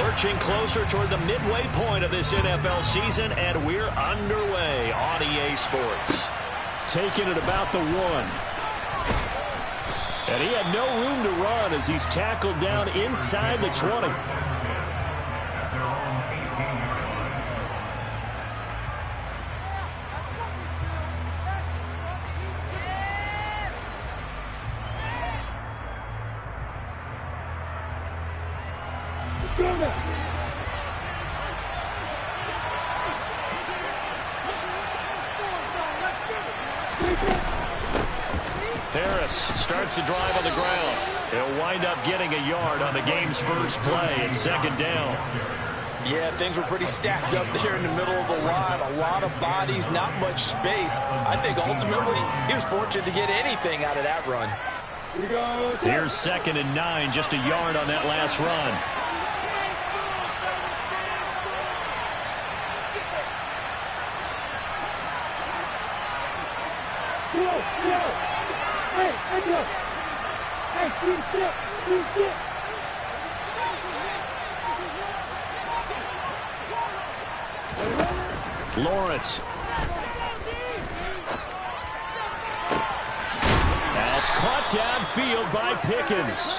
Lurching closer toward the midway point of this NFL season, and we're underway on EA Sports. Taking it about the 1. And he had no room to run as he's tackled down inside the 20. Harris starts the drive on the ground. He'll wind up getting a yard on the game's first play at 2nd down. Yeah, things were pretty stacked up there in the middle of the line. A lot of bodies, not much space. I think ultimately he was fortunate to get anything out of that run. Here's 2nd and 9, just a yard on that last run. Lawrence. Now it's caught downfield by Pickens.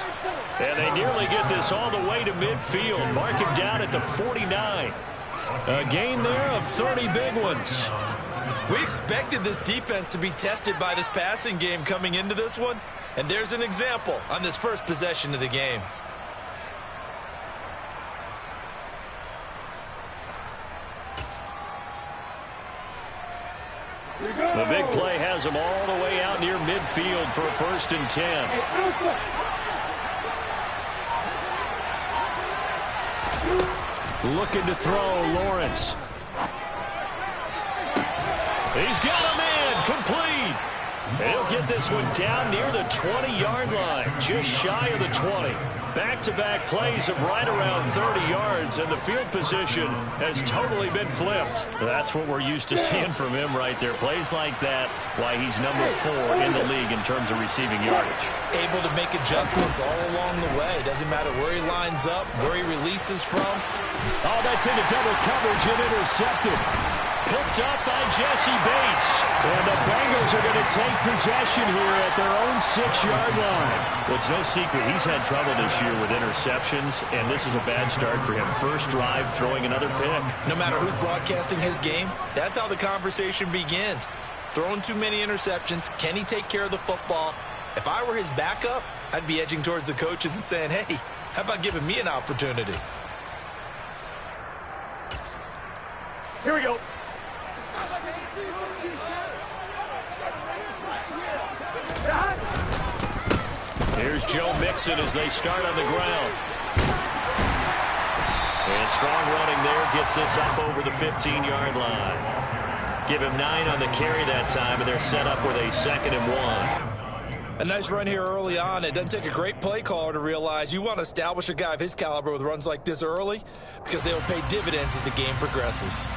And they nearly get this all the way to midfield. Mark him down at the 49. A gain there of 30 big ones. We expected this defense to be tested by this passing game coming into this one. And there's an example on this first possession of the game. The big play has him all the way out near midfield for a 1st and 10. Looking to throw, Lawrence. He's got him in, complete. He'll get this one down near the 20-yard line, just shy of the 20. Back-to-back plays of right around 30 yards, and the field position has totally been flipped. That's what we're used to seeing from him right there. Plays like that, why he's number 4 in the league in terms of receiving yardage. Able to make adjustments all along the way. Doesn't matter where he lines up, where he releases from. Oh, that's into double coverage and intercepted. Picked up by Jesse Bates. And the Bengals are going to take possession here at their own 6-yard line. Well, it's no secret he's had trouble this year with interceptions, and this is a bad start for him. First drive, throwing another pick. No matter who's broadcasting his game, that's how the conversation begins. Throwing too many interceptions, can he take care of the football? If I were his backup, I'd be edging towards the coaches and saying, hey, how about giving me an opportunity? Here we go. Here's Joe Mixon as they start on the ground. And strong running there gets this up over the 15-yard line. Give him 9 on the carry that time, and they're set up with a 2nd and 1. A nice run here early on. It doesn't take a great play caller to realize you want to establish a guy of his caliber with runs like this early because they will pay dividends as the game progresses.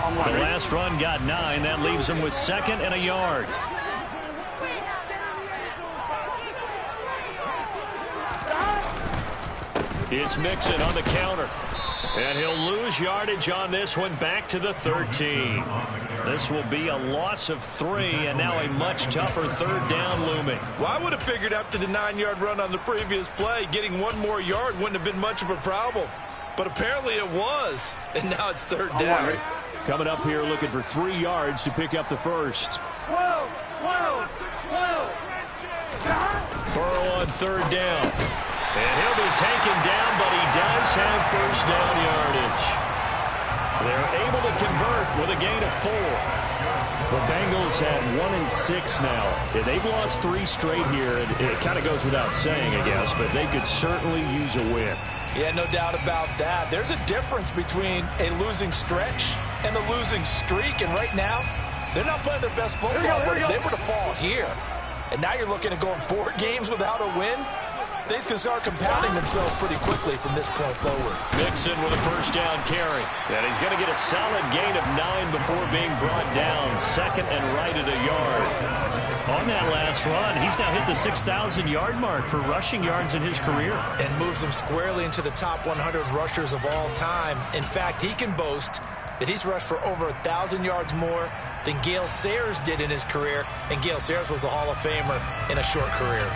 The last run got 9. That leaves him with 2nd and a yard. It's Mixon on the counter. And he'll lose yardage on this one back to the 13. This will be a loss of 3, and now a much tougher 3rd down looming. Well, I would have figured after the 9-yard run on the previous play, getting 1 more yard wouldn't have been much of a problem. But apparently it was, and now it's 3rd down. Coming up here looking for 3 yards to pick up the first. Burrow on 3rd down. And he'll be taken down, but he does have 1st down yardage. They're able to convert with a gain of 4. The Bengals have 1 and 6 now. Yeah, they've lost 3 straight here. It kind of goes without saying, I guess, but they could certainly use a win. Yeah, no doubt about that. There's a difference between a losing stretch and a losing streak, and right now, they're not playing their best football, but if they were to fall here, and now you're looking at going 4 games without a win, things can start compounding themselves pretty quickly from this point forward. Mixon with a first down carry. And he's going to get a solid gain of 9 before being brought down. Second and right at a yard. On that last run, he's now hit the 6,000-yard mark for rushing yards in his career. And moves him squarely into the top 100 rushers of all time. In fact, he can boast that he's rushed for over 1,000 yards more than Gale Sayers did in his career. And Gale Sayers was a Hall of Famer in a short career.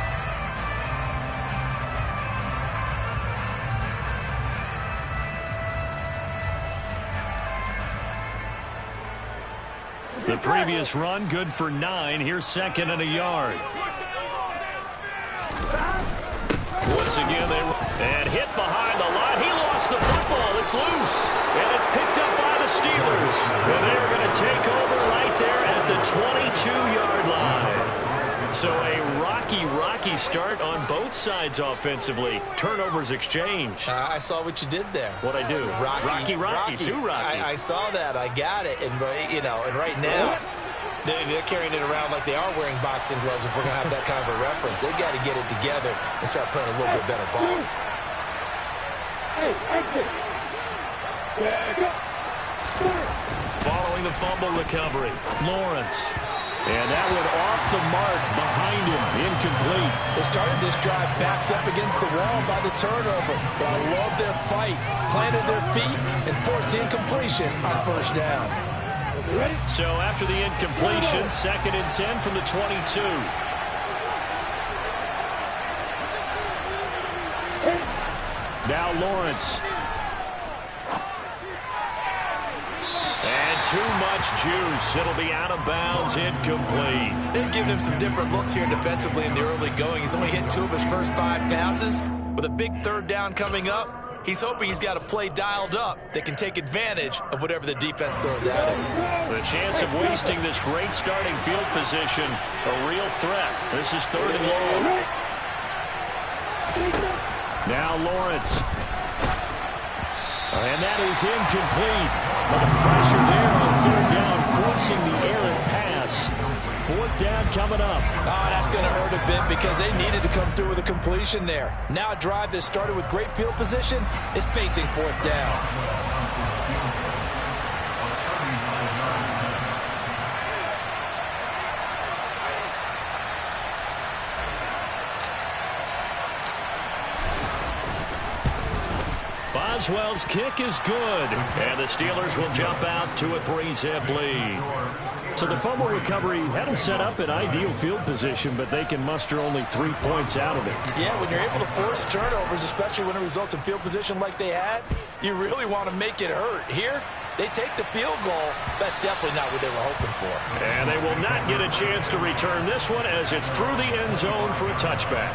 The previous run, good for 9. Here's second and a yard. Once again, and hit behind the line. He lost the football. It's loose. And it's picked up by the Steelers. And they're going to take over right there at the 22-yard line. So a rocky start on both sides offensively. Turnovers exchanged. I saw what you did there. What'd I do? Rocky. Too rocky. I saw that. I got it. And, you know, and right now, they're carrying it around like they are wearing boxing gloves if we're going to have that kind of a reference. They've got to get it together and start playing a little bit better ball. Following the fumble recovery, Lawrence. And that went off the mark behind him, incomplete. They started this drive backed up against the wall by the turnover. But I love their fight, planted their feet, and forced the incompletion on first down. So after the incompletion, second and 10 from the 22. Now Lawrence. And too much juice. It'll be out of bounds, incomplete. They've given him some different looks here defensively in the early going. He's only hit 2 of his first 5 passes. With a big third down coming up, he's hoping he's got a play dialed up that can take advantage of whatever the defense throws at him. The chance of wasting this great starting field position, a real threat. This is third and long. Now Lawrence. And that is incomplete. But pressure there on third down, forcing the errant pass. Fourth down coming up. Oh, that's going to hurt a bit because they needed to come through with a completion there. Now a drive that started with great field position is facing fourth down. Boswell's kick is good, and the Steelers will jump out to a 3-zip lead. So the fumble recovery had them set up in ideal field position, but they can muster only 3 points out of it. Yeah, when you're able to force turnovers, especially when it results in field position like they had, you really want to make it hurt. Here, they take the field goal. That's definitely not what they were hoping for. And they will not get a chance to return this one as it's through the end zone for a touchback.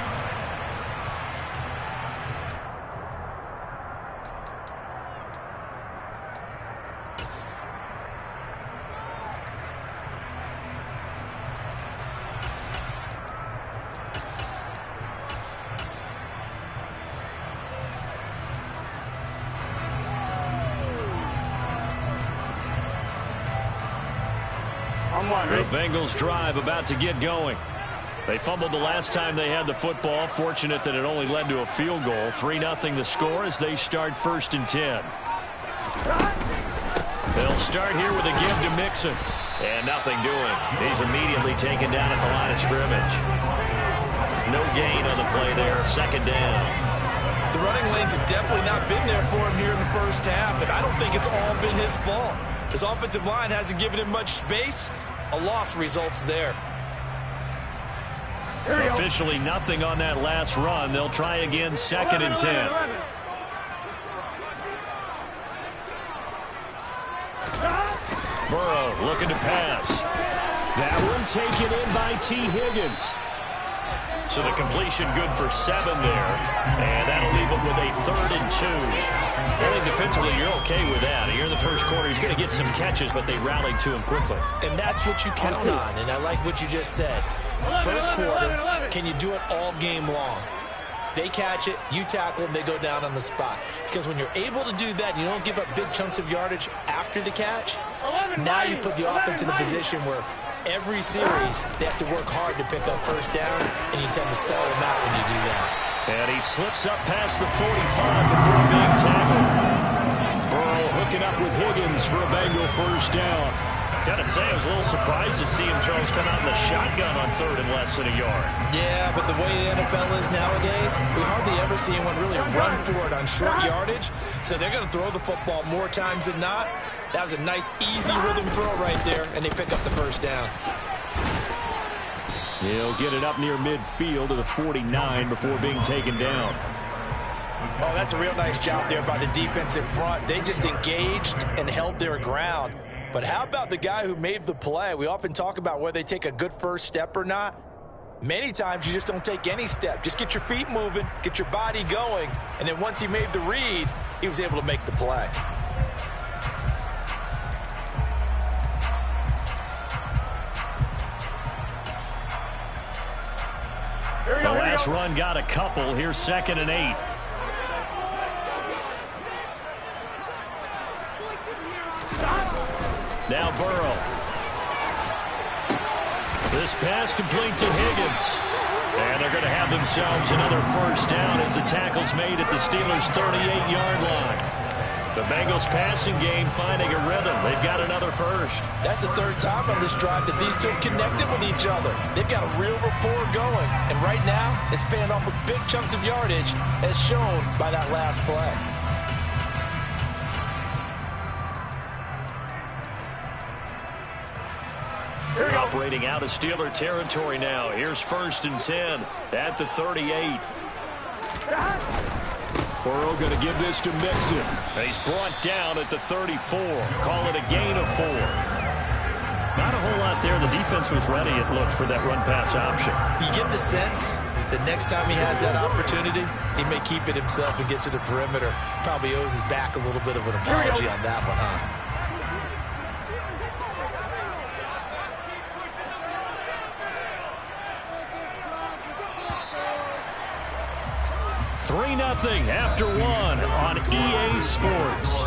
The Bengals drive about to get going. They fumbled the last time they had the football. Fortunate that it only led to a field goal. 3-0 the score as they start first and 10. They'll start here with a give to Mixon. And nothing doing. He's immediately taken down at the line of scrimmage. No gain on the play there. Second down. The running lanes have definitely not been there for him here in the first half, and I don't think it's all been his fault. His offensive line hasn't given him much space. A loss results there. Officially nothing on that last run. They'll try again, second and 10. Burrow looking to pass. That one taken in by T. Higgins. So the completion good for 7 there. And that'll leave him with a 3rd and 2. I think defensively you're okay with that. Here in the first quarter, he's going to get some catches, but they rallied to him quickly. And that's what you count on, and I like what you just said. First quarter, can you do it all game long? They catch it, you tackle them, they go down on the spot. Because when you're able to do that, you don't give up big chunks of yardage after the catch, now you put the offense in a position where Every series, they have to work hard to pick up first downs, and you tend to stall them out when you do that. And he slips up past the 45 before being tackled. Burrow hooking up with Higgins for a Bengal first down. Got to say, I was a little surprised to see him, Charles, come out in the shotgun on third and less than a yard. Yeah, but the way the NFL is nowadays, we hardly ever see anyone really run for it on short yardage. So they're going to throw the football more times than not. That was a nice, easy rhythm throw right there, and they pick up the first down. He'll get it up near midfield to the 49 before being taken down. Oh, that's a real nice job there by the defense in front. They just engaged and held their ground. But how about the guy who made the play? We often talk about whether they take a good first step or not. Many times you just don't take any step. Just get your feet moving, get your body going, and then once he made the read, he was able to make the play. The last run got a couple. Here's 2nd and 8. Now Burrow. This pass complete to Higgins. And they're going to have themselves another first down as the tackle's made at the Steelers' 38-yard line. The Bengals passing game finding a rhythm. They've got another first. That's the third time on this drive that these two connected with each other. They've got a real rapport going. And right now, it's paying off with big chunks of yardage as shown by that last play. Operating out of Steeler territory now. Here's 1st and 10 at the 38. Burrow going to give this to Mixon. He's brought down at the 34. Call it a gain of 4. Not a whole lot there. The defense was ready, it looked, for that run-pass option. You get the sense that next time he has that opportunity, he may keep it himself and get to the perimeter. Probably owes his back a little bit of an apology on that one, huh? 3-0 after 1 on EA Sports.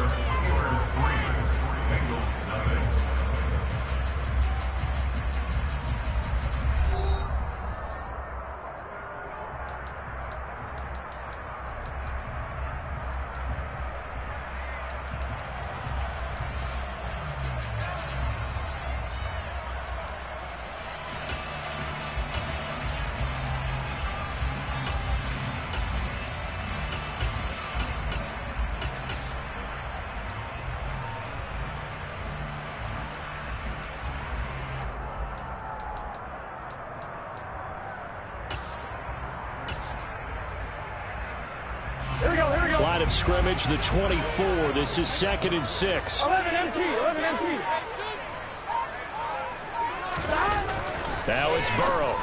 Line of scrimmage, the 24. This is 2nd and 6. 11 MT. Now it's Burrow.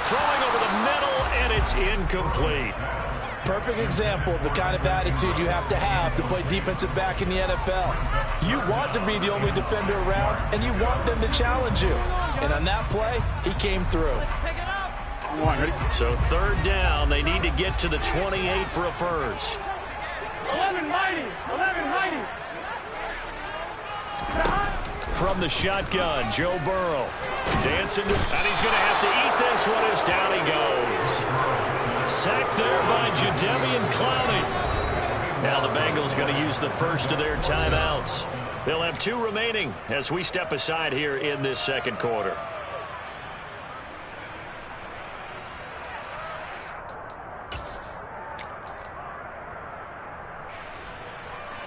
Throwing over the middle, and it's incomplete. Perfect example of the kind of attitude you have to play defensive back in the NFL. You want to be the only defender around, and you want them to challenge you. And on that play, he came through. So 3rd down, they need to get to the 28 for a first. 11 mighty. From the shotgun, Joe Burrow dancing, and he's going to have to eat this one as down he goes. Sacked there by Jadeveon Clowney. Now the Bengals going to use the first of their timeouts. They'll have 2 remaining as we step aside here in this 2nd quarter.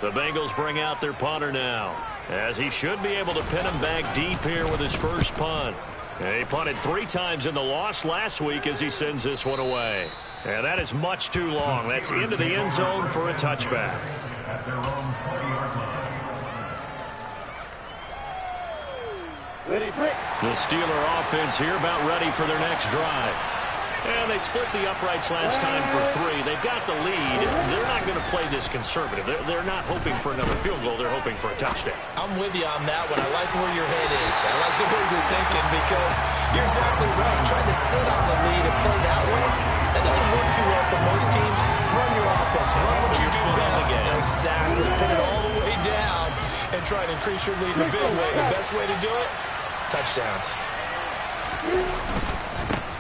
The Bengals bring out their punter now, as he should be able to pin him back deep here with his first punt. He punted 3 times in the loss last week as he sends this one away. And that is much too long. That's into the end zone for a touchback. The Steeler offense here about ready for their next drive. And they split the uprights last time for 3. They've got the lead. They're not going to play this conservative. They're not hoping for another field goal. They're hoping for a touchdown. I'm with you on that one. I like where your head is. I like the way you're thinking because you're exactly right. Trying to sit on the lead and play that way, that doesn't work too well for most teams. Run your offense. Run what you do best. Exactly. Put it all the way down and try to increase your lead in a big way. The best way to do it, touchdowns.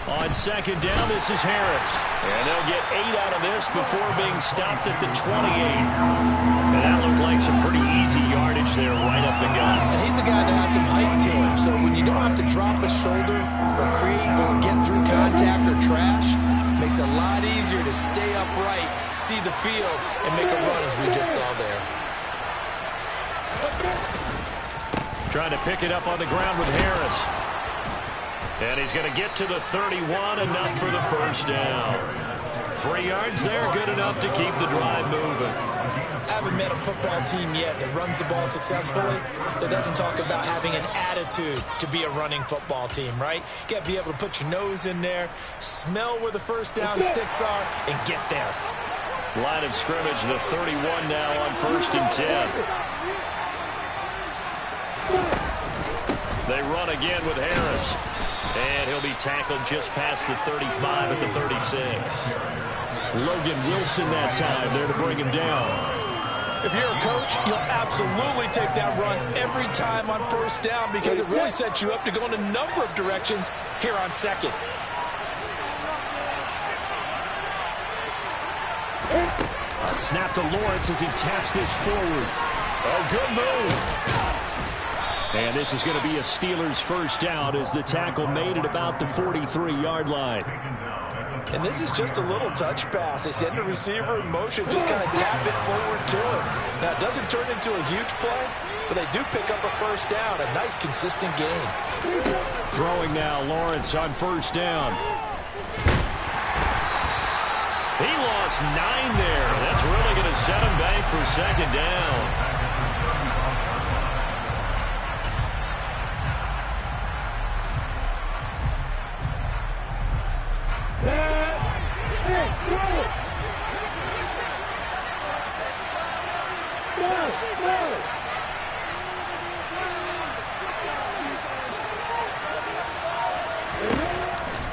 On second down, this is Harris. And they'll get 8 out of this before being stopped at the 28. And that looked like some pretty easy yardage there right up the gut. And he's a guy that has some height to him. So when you don't have to drop a shoulder or create or get through contact or trash, makes it a lot easier to stay upright, see the field, and make a run as we just saw there. Trying to pick it up on the ground with Harris. And he's going to get to the 31, enough for the first down. 3 yards there, good enough to keep the drive moving. I haven't met a football team yet that runs the ball successfully that doesn't talk about having an attitude to be a running football team, right? You got to be able to put your nose in there, smell where the first down sticks are, and get there. Line of scrimmage, the 31 now on 1st and 10. They run again with Harris. And he'll be tackled just past the 35 at the 36. Logan Wilson that time there to bring him down. If you're a coach, you'll absolutely take that run every time on first down because it really sets you up to go in a number of directions here on second. A snap to Lawrence as he taps this forward. Oh, good move. And this is going to be a Steelers first down as the tackle made at about the 43-yard line. And this is just a little touch pass. They send the receiver in motion, just kind of tap it forward to him. Now, it doesn't turn into a huge play, but they do pick up a first down, a nice, consistent gain. Throwing now, Lawrence on first down. He lost 9 there. That's really going to set him back for second down.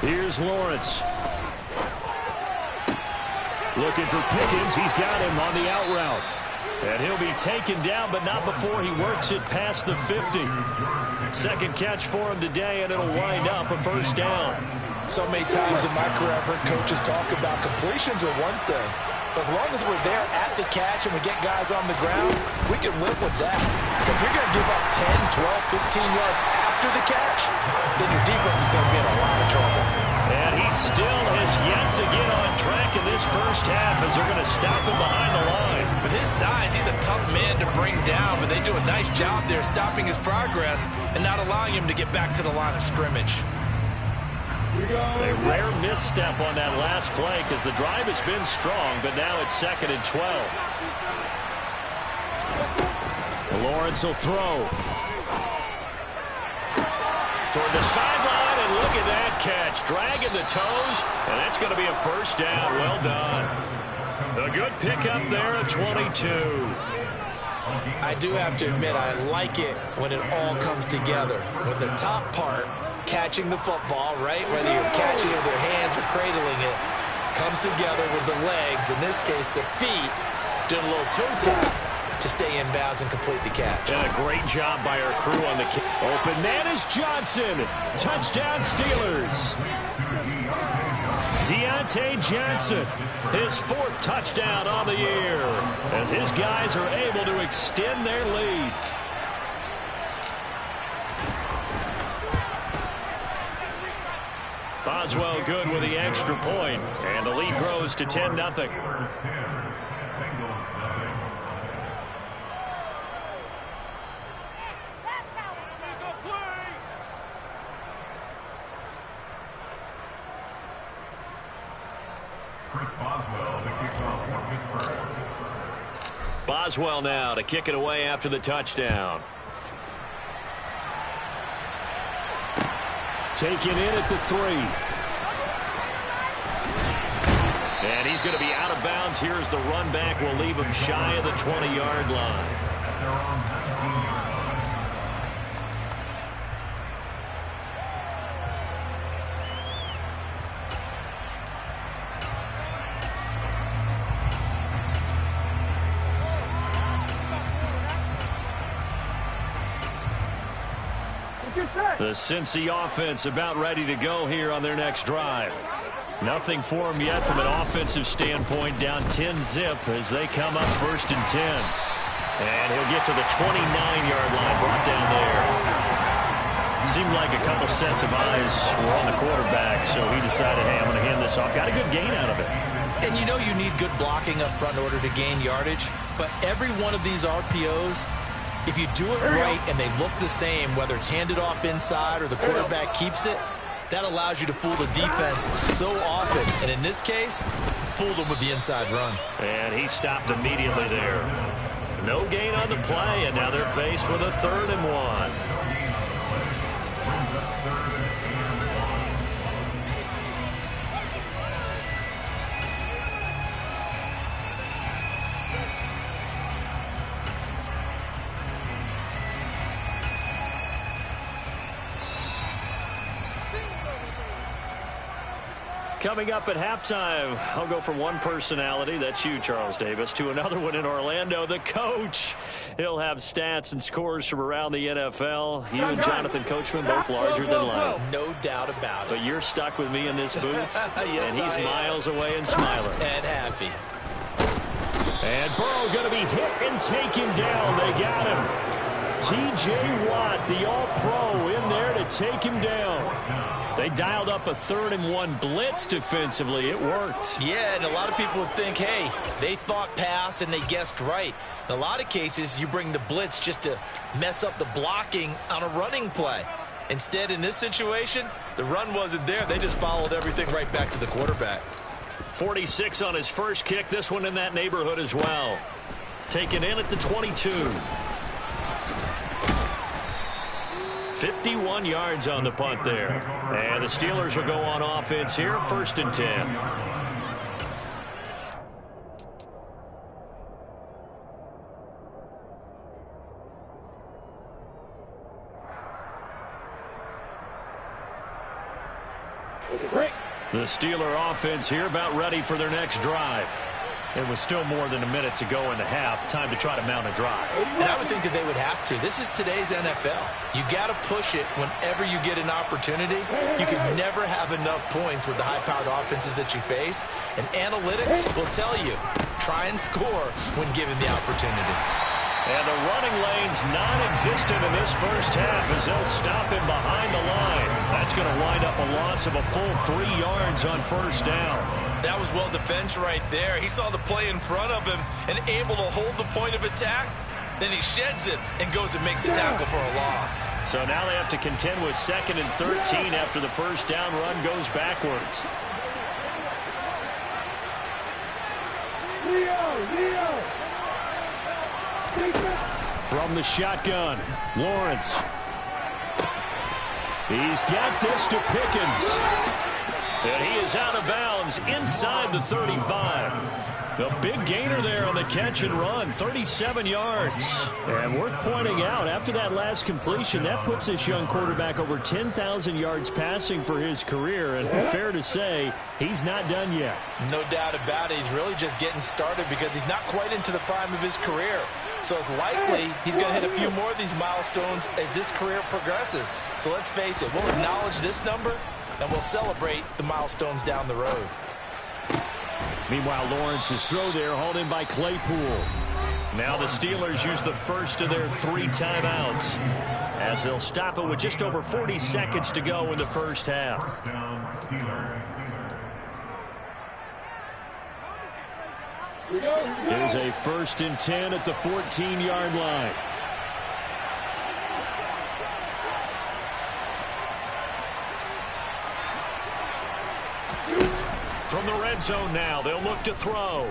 Here's Lawrence. Looking for Pickens. He's got him on the out route. And he'll be taken down, but not before he works it past the 50. Second catch for him today, and it'll wind up a first down. So many times in my career, I've heard coaches talk about completions are one thing. But as long as we're there at the catch and we get guys on the ground, we can live with that. If you're going to give up 10, 12, 15 yards after the catch, then your defense is going to be in a lot of trouble. And he still has yet to get on track in this first half as they're going to stop him behind the line. With his size, he's a tough man to bring down, but they do a nice job there stopping his progress and not allowing him to get back to the line of scrimmage. A rare misstep on that last play because the drive has been strong, but now it's 2nd and 12. Lawrence will throw. Toward the sideline, and look at that catch. Dragging the toes, and that's going to be a first down. Well done. A good pickup there at 22. I do have to admit, I like it when it all comes together. When the top part, catching the football, right, whether you're catching it with your hands or cradling it, comes together with the legs, in this case the feet, doing a little toe tap to stay in bounds and complete the catch. And a great job by our crew on the kick. Open man is Johnson. Touchdown Steelers. Deontay Johnson, his 4th touchdown on the year, as his guys are able to extend their lead. Boswell good with the extra point, and the lead grows to 10-0. Boswell now to kick it away after the touchdown. Taken in at the 3. And he's going to be out of bounds here as the run back will leave him shy of the 20-yard line. your set. The Cincy offense about ready to go here on their next drive. Nothing for them yet from an offensive standpoint, down 10-zip as they come up 1st and 10. And he'll get to the 29-yard line, brought down there. Seemed like a couple sets of eyes were on the quarterback, so he decided, hey, I'm going to hand this off. Got a good gain out of it. And you know you need good blocking up front in order to gain yardage, but every one of these RPOs, if you do it right and they look the same, whether it's handed off inside or the quarterback keeps it, that allows you to fool the defense so often. And in this case, fooled them with the inside run. And he stopped immediately there. No gain on the play, and now they're faced with a 3rd and 1. Coming up at halftime, I'll go from one personality, that's you, Charles Davis, to another one in Orlando, the coach. He'll have stats and scores from around the NFL. You and Jonathan Coachman, both larger than life. No doubt about it. But you're stuck with me in this booth, yes, and he's miles away and smiling. And happy. And Burrow going to be hit and taken down. They got him. T.J. Watt, the all-pro, in there to take him down. They dialed up a 3rd and 1 blitz defensively. It worked. Yeah, and a lot of people would think, hey, they thought pass and they guessed right. In a lot of cases, you bring the blitz just to mess up the blocking on a running play. Instead, in this situation, the run wasn't there. They just followed everything right back to the quarterback. 46 on his first kick. This one in that neighborhood as well. Taken in at the 22. 51 yards on the punt there. And the Steelers will go on offense here, 1st and 10. The Steeler offense here about ready for their next drive. It was still more than a minute to go in the half. Time to try to mount a drive. And I would think that they would have to. This is today's NFL. You got to push it whenever you get an opportunity. You can never have enough points with the high-powered offenses that you face. And analytics will tell you, try and score when given the opportunity. And the running lane's non-existent in this first half as they'll stop him behind the line. That's going to wind up a loss of a full 3 yards on 1st down. That was well defense right there. He saw the play in front of him and able to hold the point of attack. Then he sheds it and goes and makes a tackle for a loss. So now they have to contend with 2nd and 13 after the first down run goes backwards. From the shotgun, Lawrence. He's got this to Pickens. And he is out of bounds inside the 35. A big gainer there on the catch and run, 37 yards. And worth pointing out, after that last completion, that puts this young quarterback over 10,000 yards passing for his career. And fair to say, he's not done yet. No doubt about it. He's really just getting started because he's not quite into the prime of his career. So it's likely he's going to hit a few more of these milestones as this career progresses. So let's face it, we'll acknowledge this number and we'll celebrate the milestones down the road. Meanwhile, Lawrence's throw there hauled in by Claypool. Now the Steelers use the first of their 3 timeouts as they'll stop it with just over 40 seconds to go in the first half. Here's a 1st and 10 at the 14-yard line. From the red zone now, they'll look to throw.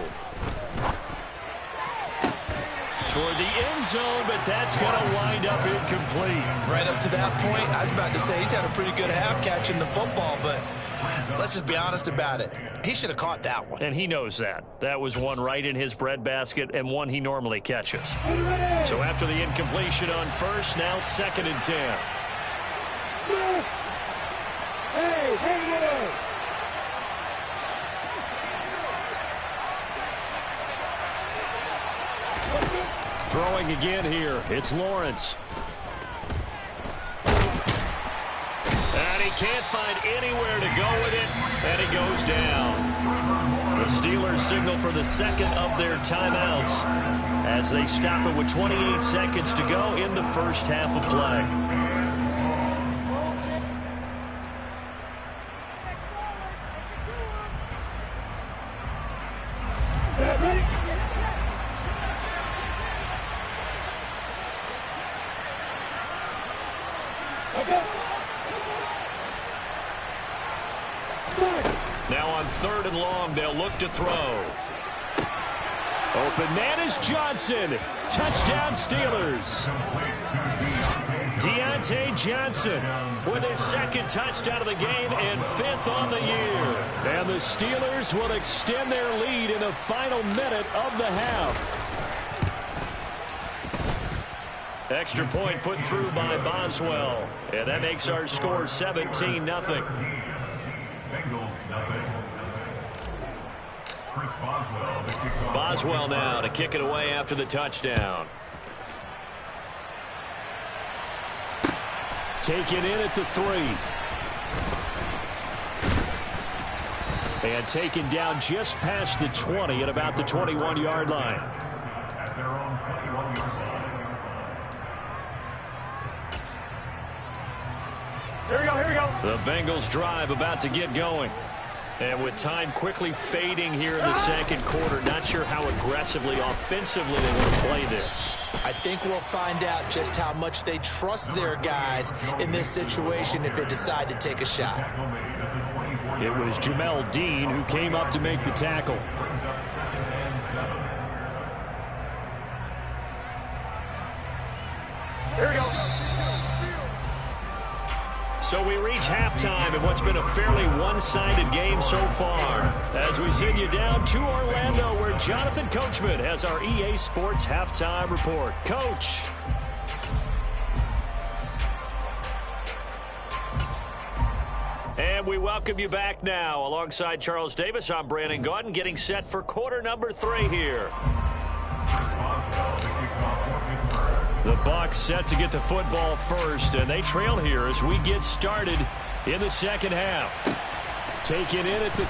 Toward the end zone, but that's going to wind up incomplete. Right up to that point, I was about to say he's had a pretty good half catching the football, but let's just be honest about it. He should have caught that one. And he knows that. That was one right in his breadbasket and one he normally catches. So after the incompletion on first, now 2nd and 10. Hey. Throwing again here. It's Lawrence. He can't find anywhere to go with it, and he goes down. The Steelers signal for the second of their timeouts as they stop it with 28 seconds to go in the first half of play. Now on 3rd and long, they'll look to throw. Open man is Johnson. Touchdown Steelers. Deontay Johnson with his second touchdown of the game and 5th on the year. And the Steelers will extend their lead in the final minute of the half. Extra point put through by Boswell. And that makes our score 17-0. Boswell now to kick it away after the touchdown. Taken in at the 3. And taken down just past the 20 at about the 21-yard line. Here we go, here we go. The Bengals drive about to get going. And with time quickly fading here in the second quarter, not sure how aggressively, offensively they want to play this. I think we'll find out just how much they trust their guys in this situation if they decide to take a shot. It was Jamel Dean who came up to make the tackle. Here we go. So we reach halftime in what's been a fairly one-sided game so far. As we send you down to Orlando, where Jonathan Coachman has our EA Sports Halftime Report. Coach. And we welcome you back now. Alongside Charles Davis, I'm Brandon Gaudin, getting set for quarter number 3 here. The Bucs set to get the football first, and they trail here as we get started in the second half. Taken in at the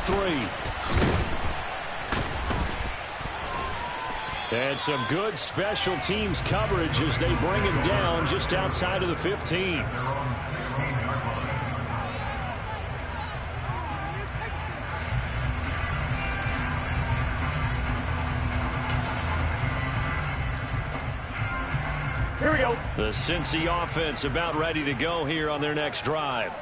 3. And some good special teams coverage as they bring him down just outside of the 15. Here we go. The Cincy offense about ready to go here on their next drive.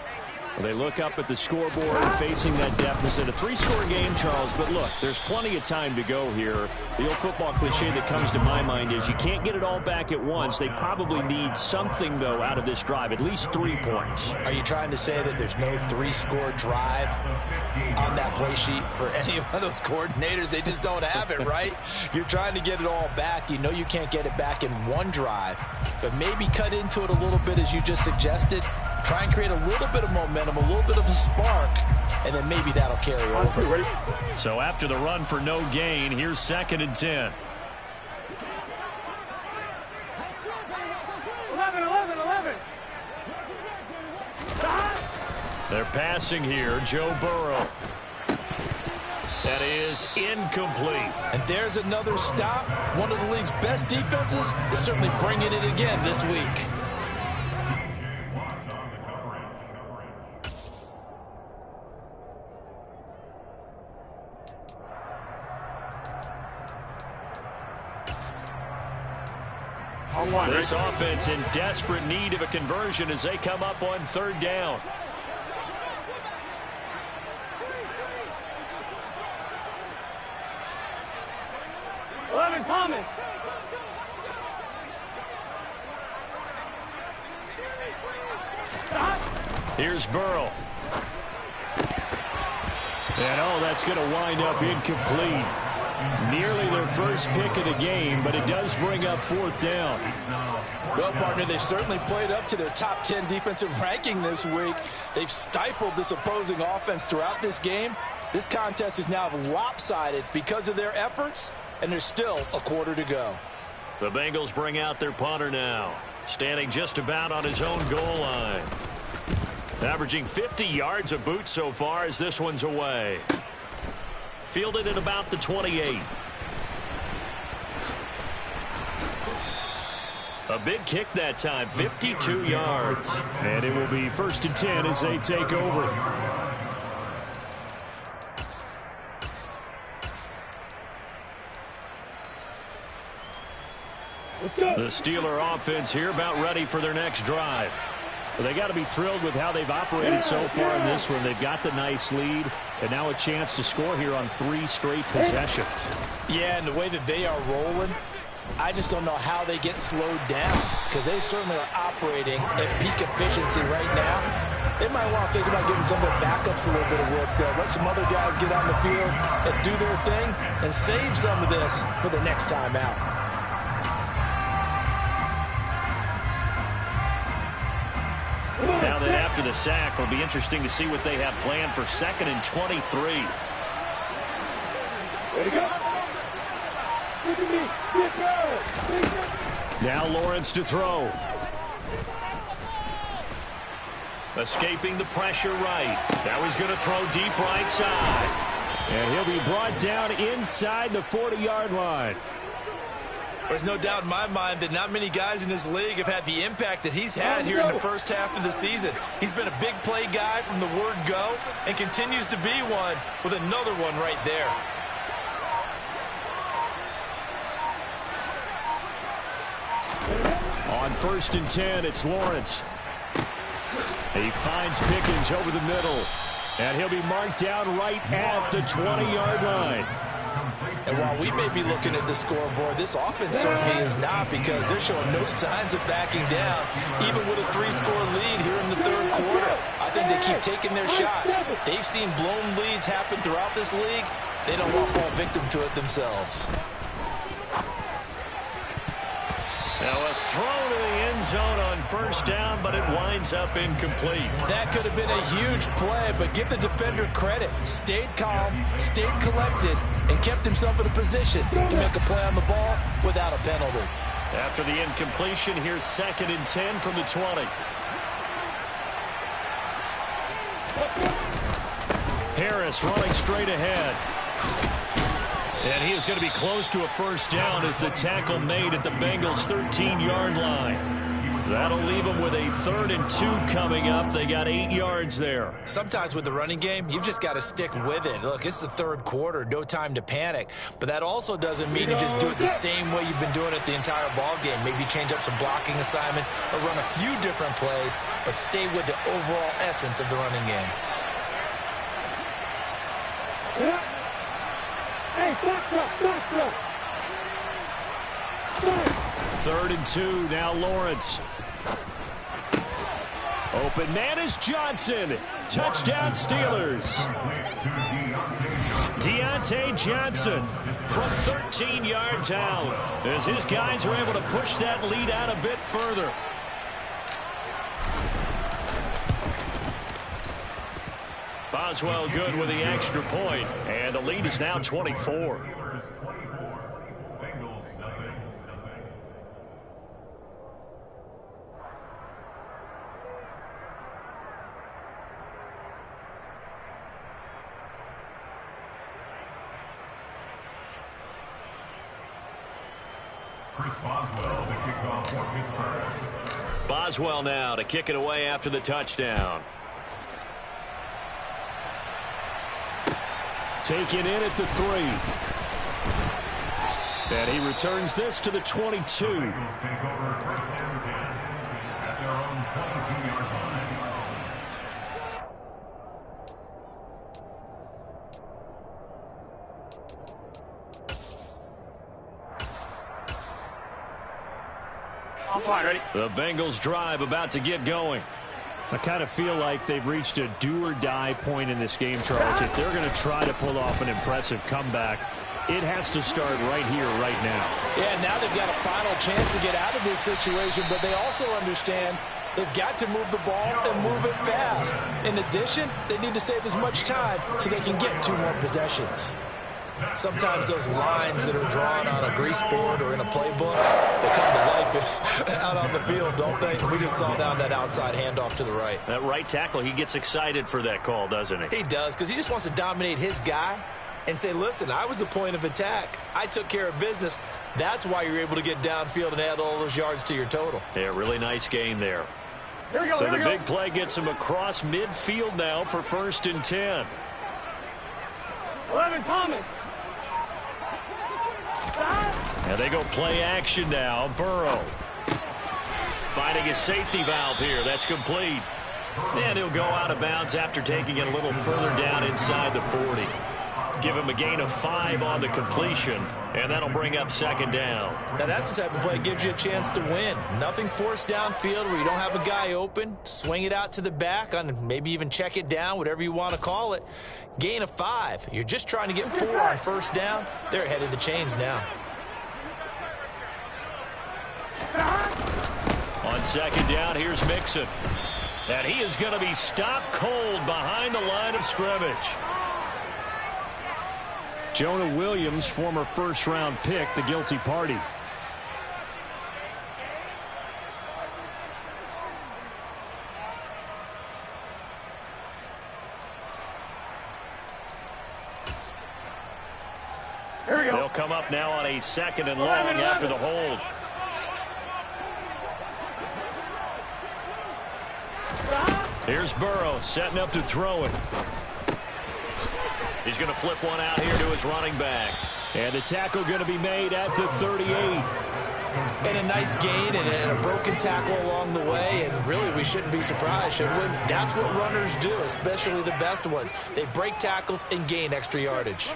Well, they look up at the scoreboard facing that deficit. A 3-score game, Charles, but look, there's plenty of time to go here. The old football cliche that comes to my mind is you can't get it all back at once. They probably need something, though, out of this drive, at least 3 points. Are you trying to say that there's no 3-score drive on that play sheet for any of those coordinators? They just don't have it, right? You're trying to get it all back. You know you can't get it back in one drive, but maybe cut into it a little bit as you just suggested. Try and create a little bit of momentum, a little bit of a spark, and then maybe that'll carry over. So after the run for no gain, here's 2nd and 10. 11. They're passing here, Joe Burrow. That is incomplete. And there's another stop. One of the league's best defenses is certainly bringing it again this week. This offense in desperate need of a conversion as they come up on 3rd down. Thomas. Here's Burrow. And, oh, that's going to wind up incomplete. Nearly their first pick of the game, but it does bring up 4th down. Well, partner, they've certainly played up to their top 10 defensive ranking this week. They've stifled this opposing offense throughout this game. This contest is now lopsided because of their efforts, and there's still a quarter to go. The Bengals bring out their punter now, standing just about on his own goal line. Averaging 50 yards a boot so far as this one's away. Fielded at about the 28. A big kick that time, 52 yards. And it will be 1st and 10 as they take over. The Steeler offense here about ready for their next drive. Well, they got to be thrilled with how they've operated so far in this one. They've got the nice lead, and now a chance to score here on 3 straight possessions. Yeah, and the way that they are rolling, I just don't know how they get slowed down, because they certainly are operating at peak efficiency right now. They might want to think about giving some of their backups a little bit of work, though. Let some other guys get on the field and do their thing and save some of this for the next time out. Now then, after the sack, it'll be interesting to see what they have planned for 2nd and 23. Way to go. Now Lawrence to throw. Escaping the pressure right. Now he's going to throw deep right side. And he'll be brought down inside the 40-yard line. There's no doubt in my mind that not many guys in this league have had the impact that he's had here in the first half of the season. He's been a big play guy from the word go and continues to be one with another one right there. On 1st and 10, it's Lawrence. He finds Pickens over the middle. And he'll be marked down right at the 20-yard line. And while we may be looking at the scoreboard, this offense certainly is not, because they're showing no signs of backing down, even with a 3-score lead here in the 3rd quarter. I think they keep taking their shots. They've seen blown leads happen throughout this league. They don't want to fall victim to it themselves. Now a throw to the end zone on 1st down, but it winds up incomplete. That could have been a huge play, but give the defender credit. Stayed calm, stayed collected, and kept himself in a position to make a play on the ball without a penalty. After the incompletion, here's 2nd and 10 from the 20. Harris running straight ahead. And he is going to be close to a 1st down as the tackle made at the Bengals' 13-yard line. That'll leave them with a 3rd and 2 coming up. They got 8 yards there. Sometimes with the running game, you've just got to stick with it. Look, it's the 3rd quarter, no time to panic. But that also doesn't mean you just do it the same way you've been doing it the entire ball game. Maybe change up some blocking assignments or run a few different plays, but stay with the overall essence of the running game. Yeah. Hey, back up. 3rd and 2, now Lawrence. Open man is Johnson. Touchdown Steelers. Deontay Johnson from 13 yards out as his guys are able to push that lead out a bit further. Boswell good with the extra point, and the lead is now 24. Boswell now to kick it away after the touchdown. Taken in at the 3. And he returns this to the 22. I'm fine, ready? The Bengals drive about to get going. I kind of feel like they've reached a do-or-die point in this game, Charles. If they're going to try to pull off an impressive comeback, it has to start right here, right now. Yeah, now they've got a final chance to get out of this situation, but they also understand they've got to move the ball and move it fast. In addition, they need to save as much time so they can get 2 more possessions. Sometimes those lines that are drawn on a grease board or in a playbook, they come to life out on the field, don't they? We just saw down that outside handoff to the right. That right tackle, he gets excited for that call, doesn't he? He does, because he just wants to dominate his guy and say, listen, I was the point of attack. I took care of business. That's why you're able to get downfield and add all those yards to your total. Yeah, really nice gain there. So the big play gets him across midfield now for 1st and 10. 11 Thomas. And they go play action now. Burrow finding his safety valve here. That's complete. And he'll go out of bounds after taking it a little further down inside the 40. Give him a gain of 5 on the completion, and that'll bring up 2nd down. Now that's the type of play that gives you a chance to win. Nothing forced downfield where you don't have a guy open. Swing it out to the back, on maybe even check it down, whatever you want to call it. Gain of 5. You're just trying to get 4 on 1st down. They're ahead of the chains now. On 2nd down, here's Mixon. And he is going to be stopped cold behind the line of scrimmage. Jonah Williams, former first-round pick, the guilty party. Here we go. They'll come up now on a 2nd and long after the hold. Here's Burrow setting up to throw it. He's going to flip one out here to his running back. And the tackle going to be made at the 38. And a nice gain and a broken tackle along the way. And really, we shouldn't be surprised, should we? That's what runners do, especially the best ones. They break tackles and gain extra yardage.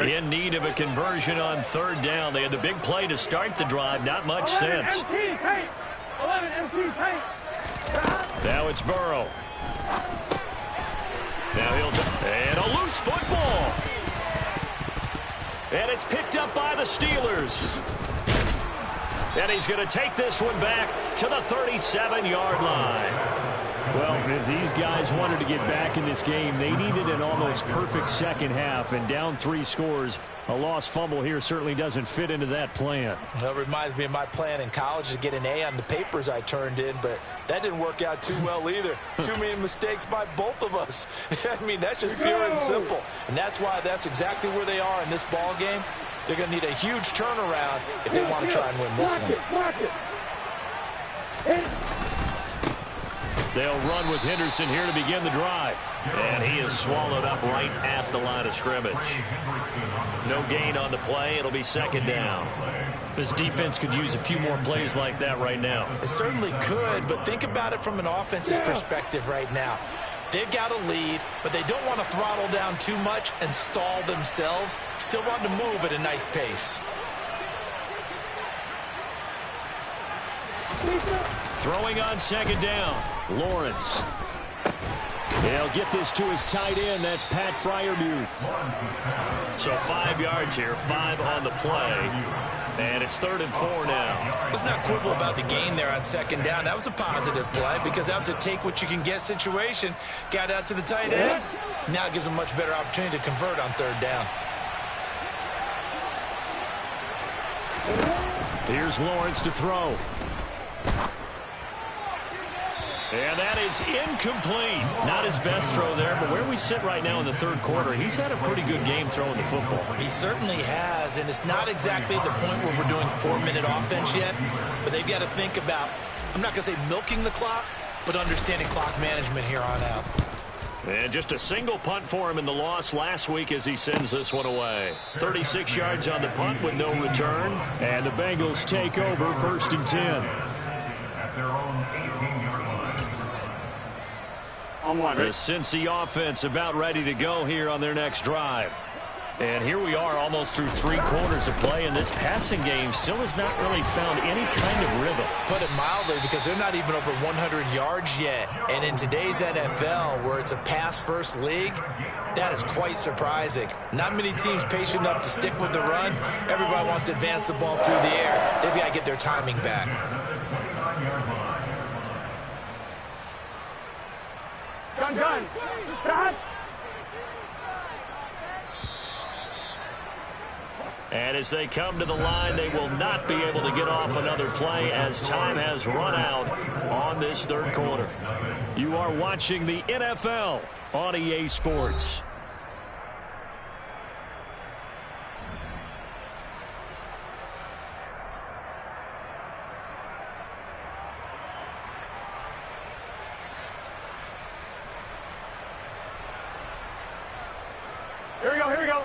In need of a conversion on 3rd down. They had the big play to start the drive. Not much sense. Now it's Burrow. Now and a loose football. And it's picked up by the Steelers. And he's going to take this one back to the 37-yard line. Well, if these guys wanted to get back in this game, they needed an almost perfect second half, and down 3 scores. A lost fumble here certainly doesn't fit into that plan. That reminds me of my plan in college to get an A on the papers I turned in, but that didn't work out too well either. Too many mistakes by both of us. I mean, that's just pure and simple. And that's why that's exactly where they are in this ball game. They're going to need a huge turnaround if they want to try and win this one. They'll run with Henderson here to begin the drive. And he is swallowed up right at the line of scrimmage. No gain on the play. It'll be 2nd down. This defense could use a few more plays like that right now. It certainly could, but think about it from an offense's perspective right now. They've got a lead, but they don't want to throttle down too much and stall themselves. Still want to move at a nice pace. Throwing on 2nd down. Lawrence. They'll get this to his tight end. That's Pat Freiermuth. So 5 yards here, 5 on the play. And it's 3rd and 4 now. Let's not quibble about the gain there on 2nd down. That was a positive play because that was a take-what-you-can-get situation. Got out to the tight end. Now it gives them a much better opportunity to convert on 3rd down. Here's Lawrence to throw. And that is incomplete. Not his best throw there, but where we sit right now in the 3rd quarter, he's had a pretty good game throwing the football. He certainly has, and it's not exactly at the point where we're doing 4-minute offense yet, but they've got to think about, I'm not going to say milking the clock, but understanding clock management here on out. And just a single punt for him in the loss last week as he sends this one away. 36 yards on the punt with no return. And the Bengals take over 1st and 10. At their own 18-yard line. The Cincy offense about ready to go here on their next drive. And here we are almost through 3 quarters of play, and this passing game still has not really found any kind of rhythm. Put it mildly, because they're not even over 100 yards yet. And in today's NFL, where it's a pass-first league, that is quite surprising. Not many teams patient enough to stick with the run. Everybody wants to advance the ball through the air. They've got to get their timing back. Gun. Stop. And as they come to the line, they will not be able to get off another play as time has run out on this 3rd quarter. You are watching the NFL on EA Sports. Here we go.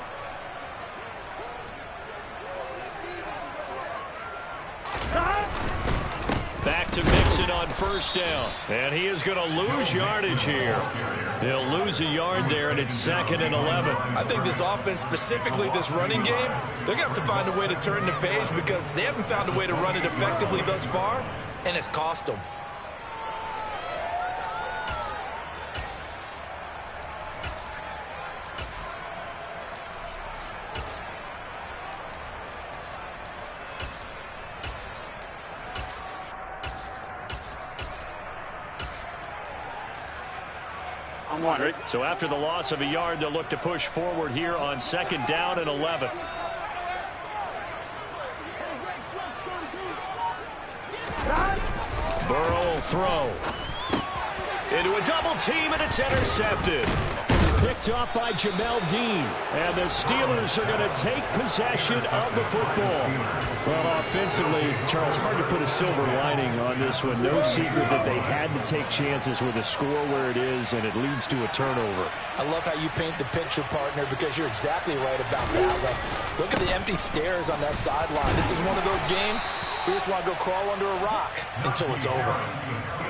Back to Mixon on 1st down. And he is going to lose yardage here. They'll lose a yard there, and it's 2nd and 11. I think this offense, specifically this running game, they're going to have to find a way to turn the page because they haven't found a way to run it effectively thus far, and it's cost them. So after the loss of a yard, they'll look to push forward here on 2nd down and 11. Burrow will throw. Into a double team, and it's intercepted. Picked up by Jamel Dean. And the Steelers are going to take possession of the football. Well, offensively, Charles, hard to put a silver lining on this one. No secret that they had to take chances with a score where it is, and it leads to a turnover. I love how you paint the picture, partner, because you're exactly right about that one. Look at the empty stares on that sideline. This is one of those games we just want to go crawl under a rock until it's over.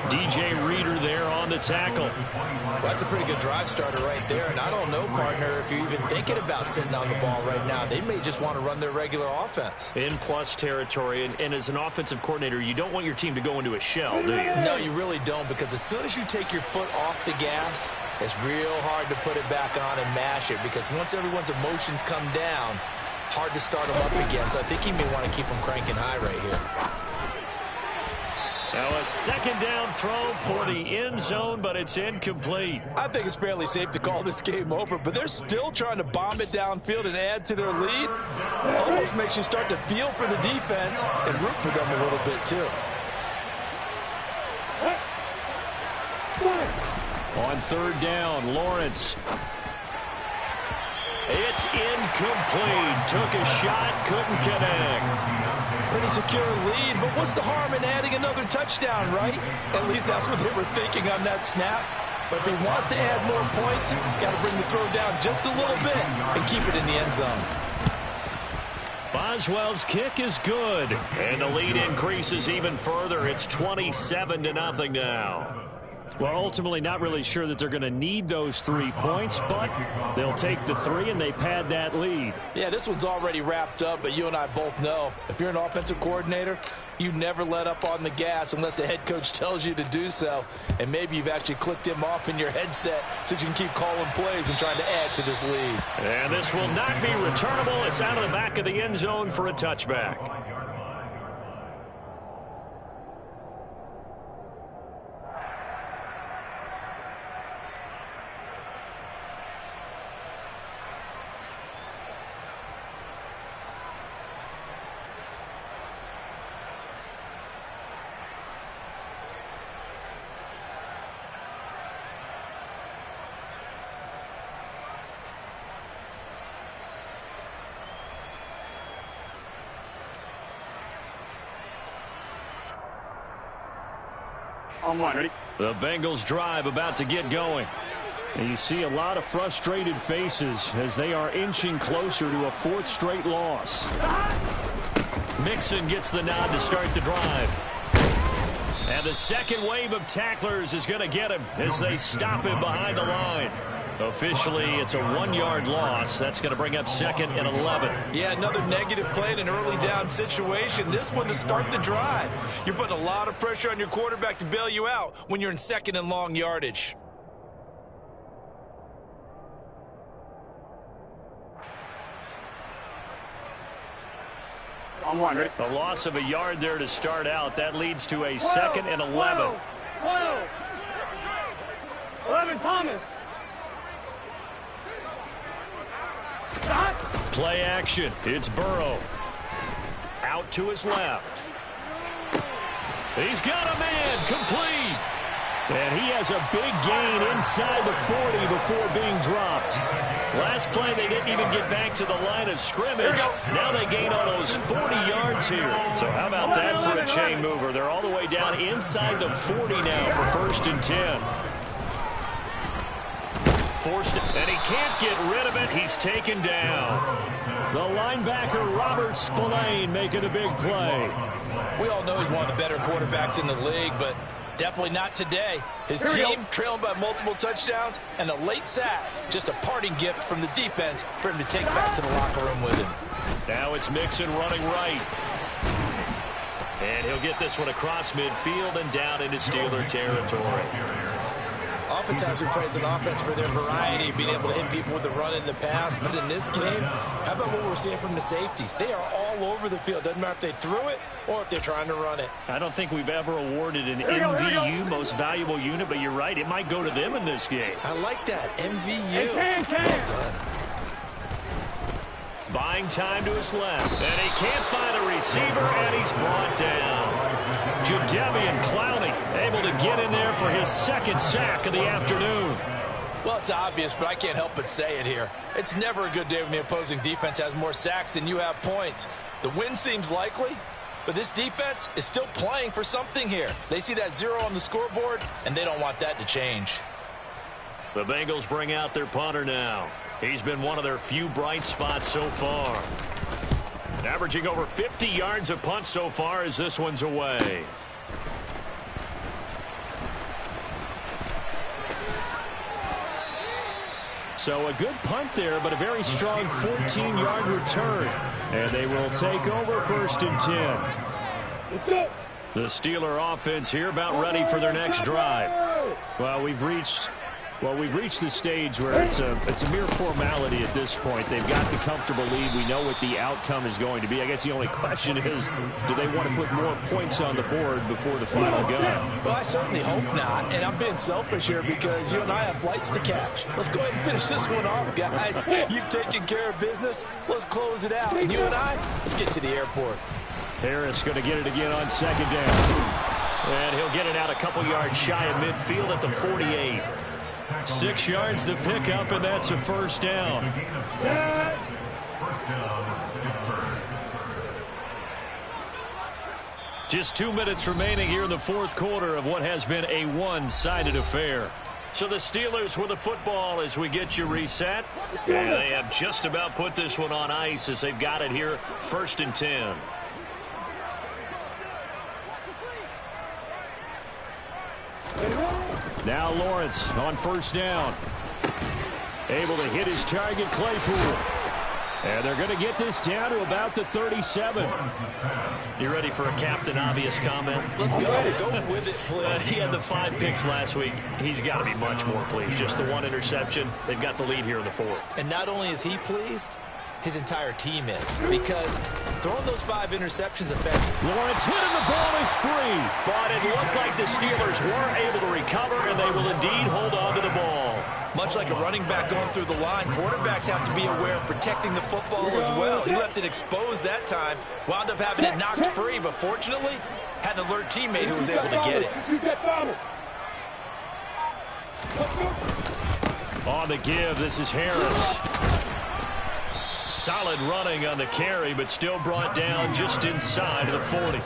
DJ Reader there on the tackle. Well, that's a pretty good drive starter right there, and I don't know, partner, if you're even thinking about sitting on the ball right now. They may just want to run their regular offense. In plus territory, and as an offensive coordinator, you don't want your team to go into a shell, do you? No, you really don't, because as soon as you take your foot off the gas, it's real hard to put it back on and mash it, because once everyone's emotions come down, hard to start them up again. So I think he may want to keep them cranking high right here. Now a 2nd down throw for the end zone, but it's incomplete. I think it's fairly safe to call this game over, but they're still trying to bomb it downfield and add to their lead. Almost makes you start to feel for the defense and root for them a little bit too. On 3rd down, Lawrence. It's incomplete. Took a shot, couldn't connect. Pretty secure lead, but what's the harm in adding another touchdown, right? At least that's what they were thinking on that snap. But if he wants to add more points, got to bring the throw down just a little bit and keep it in the end zone. Boswell's kick is good, and the lead increases even further. It's 27-0 now. Well, ultimately not really sure that they're going to need those 3 points, but they'll take the 3 and they pad that lead. Yeah, this one's already wrapped up, but you and I both know if you're an offensive coordinator, you never let up on the gas unless the head coach tells you to do so. And maybe you've actually clicked him off in your headset so you can keep calling plays and trying to add to this lead. And this will not be returnable. It's out of the back of the end zone for a touchback. On 1, ready? The Bengals drive about to get going. And you see a lot of frustrated faces as they are inching closer to a 4th straight loss. Mixon gets the nod to start the drive. And the second wave of tacklers is going to get him as they stop him behind the line. Officially, it's a 1-yard loss. That's going to bring up 2nd and 11. Yeah, another negative play in an early down situation. This one to start the drive. You're putting a lot of pressure on your quarterback to bail you out when you're in 2nd and long yardage. On one, ready? A loss of a yard there to start out. That leads to a 2nd and 11. 12. 11, Thomas. Stop. Play action. It's Burrow. Out to his left. He's got a man. Complete. And he has a big gain inside the 40 before being dropped. Last play, they didn't even get back to the line of scrimmage. Now they gain almost 40 yards here. So how about that for a chain mover? They're all the way down inside the 40 now for 1st and 10. Forced it, and he can't get rid of it. He's taken down. The linebacker, Robert Spillane, making a big play. We all know he's one of the better quarterbacks in the league, but definitely not today. His team trailing by multiple touchdowns, and a late sack. Just a parting gift from the defense for him to take back to the locker room with him. Now it's Mixon running right. And he'll get this one across midfield and down into Steeler territory. Oftentimes we praise an offense for their variety, being able to hit people with the run and the pass. But in this game, how about what we're seeing from the safeties? They are all over the field. Doesn't matter if they threw it or if they're trying to run it. I don't think we've ever awarded an MVU, most valuable unit, but you're right. It might go to them in this game. I like that. MVU. Can. Buying time to his left. And he can't find a receiver, and he's brought down. Jadeveon Clowney able to get in there for his 2nd sack of the afternoon. Well, it's obvious, but I can't help but say it here. It's never a good day when the opposing defense has more sacks than you have points. The win seems likely, but this defense is still playing for something here. They see that 0 on the scoreboard, and they don't want that to change. The Bengals bring out their punter now. He's been one of their few bright spots so far. Averaging over 50 yards a punt so far as this one's away. So a good punt there, but a very strong 14-yard return. And they will take over 1st and 10. The Steeler offense here about ready for their next drive. Well, we've reached the stage where it's a mere formality at this point. They've got the comfortable lead. We know what the outcome is going to be. I guess the only question is, do they want to put more points on the board before the final gun? Well, I certainly hope not. And I'm being selfish here because you and I have flights to catch. Let's go ahead and finish this one off, guys. You've taken care of business. Let's close it out. And you and I, let's get to the airport. Harris going to get it again on 2nd down. And he'll get it out a couple yards shy of midfield at the 48. 6 yards the pickup, and that's a 1st down. Just 2 minutes remaining here in the 4th quarter of what has been a one-sided affair. So the Steelers with the football as we get you reset. And they have just about put this one on ice as they've got it here 1st and 10. Now Lawrence on 1st down. Able to hit his target, Claypool. And they're going to get this down to about the 37. You ready for a Captain Obvious comment? Let's go. Go with it, please. He had the 5 picks last week. He's got to be much more pleased. Just the 1 interception. They've got the lead here in the 4th. And not only is he pleased, his entire team is. Because throwing those 5 interceptions affects. Lawrence hit and the ball is free. But it looked like the Steelers were able to recover, and they will indeed hold on to the ball. Much like a running back going through the line, quarterbacks have to be aware of protecting the football as well. He left it exposed that time, wound up having it knocked free, but fortunately, had an alert teammate who was able to get it. On the give, this is Harris. Solid running on the carry, but still brought down just inside of the 40.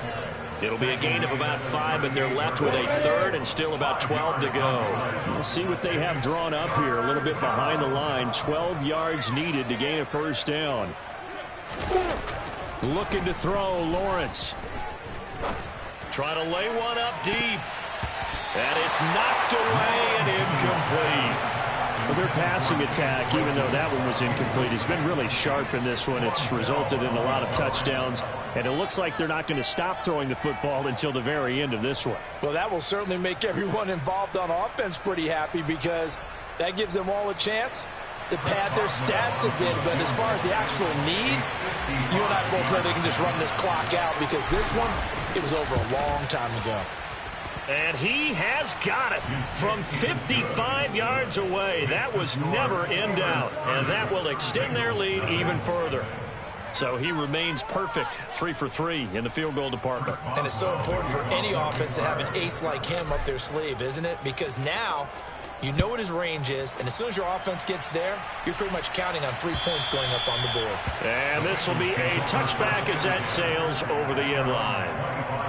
It'll be a gain of about 5, but they're left with a 3rd and still about 12 to go. We'll see what they have drawn up here. A little bit behind the line. 12 yards needed to gain a 1st down. Looking to throw, Lawrence. Trying to lay one up deep. And it's knocked away and incomplete. Well, their passing attack, even though that one was incomplete, has been really sharp in this one. It's resulted in a lot of touchdowns, and it looks like they're not going to stop throwing the football until the very end of this one. Well, that will certainly make everyone involved on offense pretty happy because that gives them all a chance to pad their stats a bit. But as far as the actual need, you and I both know they can just run this clock out because this one, it was over a long time ago. And he has got it from 55 yards away. That was never in doubt, and that will extend their lead even further. So he remains perfect, 3 for 3 in the field goal department. And it's so important for any offense to have an ace like him up their sleeve, isn't it? Because now you know what his range is, and as soon as your offense gets there, you're pretty much counting on 3 points going up on the board. And this will be a touchback as that sails over the end line.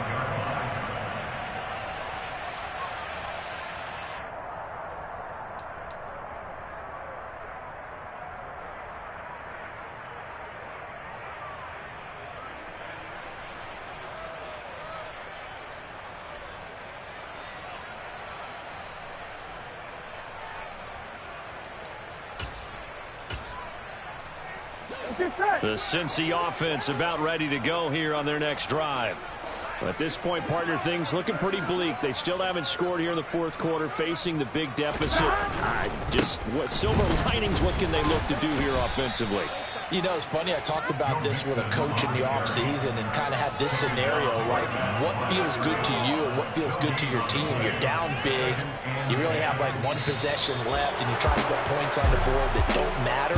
The Cincy offense about ready to go here on their next drive. At this point, partner, things looking pretty bleak. They still haven't scored here in the fourth quarter, facing the big deficit. Just what silver linings, what can they look to do here offensively? You know, it's funny, I talked about this with a coach in the offseason and kind of had this scenario, like what feels good to you and what feels good to your team. You're down big, you really have like one possession left, and you try to put points on the board that don't matter.